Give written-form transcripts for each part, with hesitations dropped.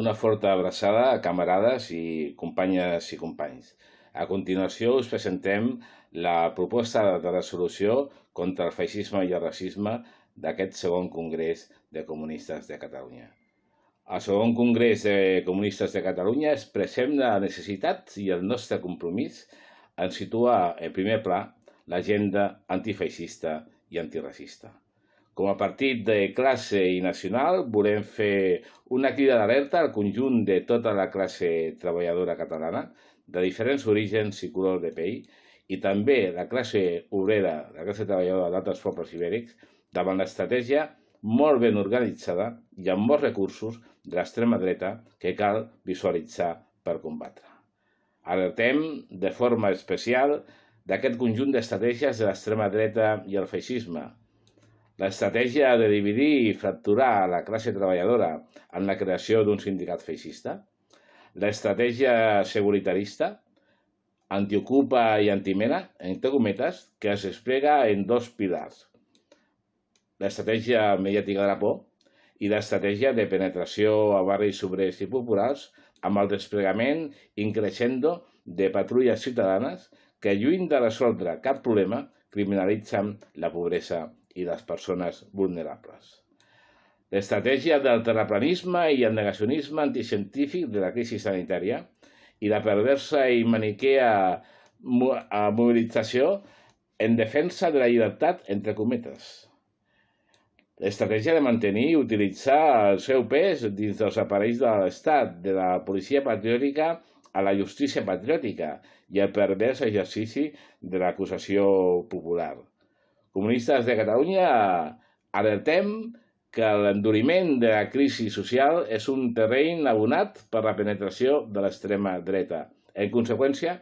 Una forta abraçada a camarades i companyes i companys. A continuació us presentem la proposta de resolució contra el feixisme i el racisme d'aquest segon Congrés de Comunistes de Catalunya. Al segon Congrés de Comunistes de Catalunya expressem la necessitat i el nostre compromís en situar en primer pla l'agenda antifeixista i antiracista. Com a partit de classe i nacional, volem fer una crida d'alerta al conjunt de tota la classe treballadora catalana, de diferents orígens i color de pell, i també la classe obrera, la classe treballadora d'altres pobles ibèrics, davant l'estratègia molt ben organitzada i amb molts recursos de l'extrema dreta que cal visualitzar per combatre. Alertem de forma especial d'aquest conjunt d'estratègies de l'extrema dreta i el feixisme. L'estratègia de dividir i fracturar la classe treballadora en la creació d'un sindicat feixista, l'estratègia seguritarista, antiocupa i antimena, entre cometes, que es desplega en dos pilars. L'estratègia mediàtica de la por i l'estratègia de penetració a barris obrers i populars amb el desplegament increixendo de patrulles ciutadanes que, lluny de resoldre cap problema, criminalitzen la pobresa i les persones vulnerables. L'estratègia del terraplanisme i el negacionisme anticientífic de la crisi sanitària i la perversa i maniquea mobilització en defensa de la llibertat, entre cometes. L'estratègia de mantenir i utilitzar el seu pes dins dels aparells de l'Estat, de la policia patriòtica a la justícia patriòtica i el pervers exercici de l'acusació popular. Comunistes de Catalunya alertem que l'enduriment de la crisi social és un terreny abonat per la penetració de l'extrema dreta. En conseqüència,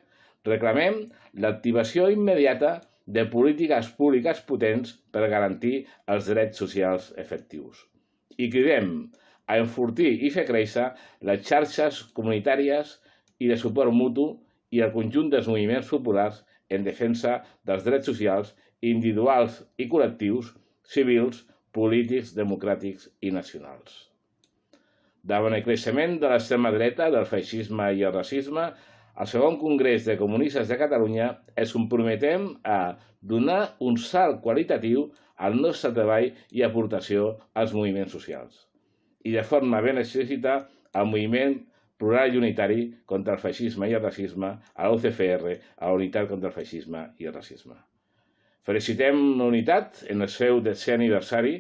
reclamem l'activació immediata de polítiques públiques potents per garantir els drets socials efectius. I cridem a enfortir i fer créixer les xarxes comunitàries i de suport mutu i el conjunt dels moviments populars en defensa dels drets socials individuals i col·lectius, civils, polítics, democràtics i nacionals. Davant el creixement de l'extrema dreta, del feixisme i el racisme, al segon Congrés de Comunistes de Catalunya ens comprometem a donar un salt qualitatiu al nostre treball i aportació als moviments socials i de forma ben explícita al moviment plural i unitari contra el feixisme i el racisme, a la UCFR, a la Unitat contra el Feixisme i el Racisme. Felicitem la unitat en el seu 10è aniversari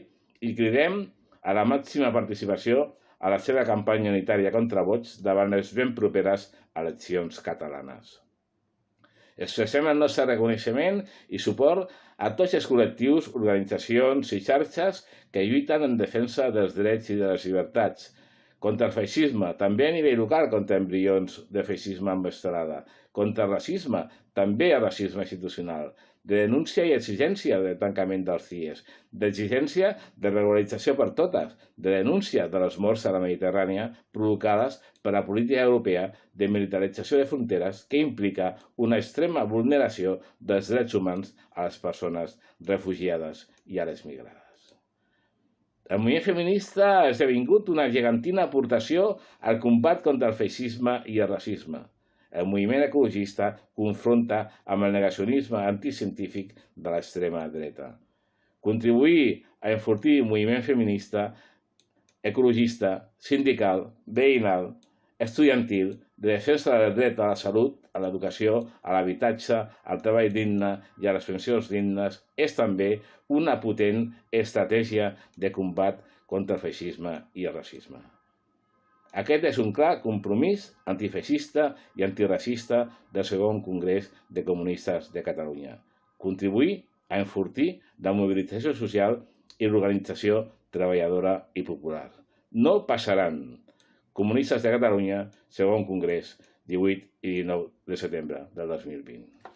i cridem a la màxima participació a la seva campanya unitària contra vots davant les ben properes eleccions catalanes. Expressem el nostre reconeixement i suport a tots els col·lectius, organitzacions i xarxes que lluiten en defensa dels drets i de les llibertats, contra el feixisme, també a nivell local contra embrions de feixisme amb estelada, contra el racisme, també el racisme institucional, de denúncia i exigència del tancament dels CIES, d'exigència de regularització per totes, de denúncia de les morts a la Mediterrània provocades per la política europea de militarització de fronteres que implica una extrema vulneració dels drets humans a les persones refugiades i a les migrades. El moviment feminista ha esdevingut una gegantina aportació al combat contra el feixisme i el racisme. El moviment ecologista confronta amb el negacionisme anticientífic de l'extrema dreta. Contribuir a enfortir el moviment feminista, ecologista, sindical, veïnal, estudiantil, de defensa del dret a la salut, a l'educació, a l'habitatge, al treball digne i a les pensions dignes és també una potent estratègia de combat contra el feixisme i el racisme. Aquest és un clar compromís antifeixista i antiracista del segon Congrés de Comunistes de Catalunya. Contribuir a enfortir la mobilització social i l'organització treballadora i popular. No passaran. Comunistes de Catalunya, segon Congrés, 18 i 19 de setembre del 2020.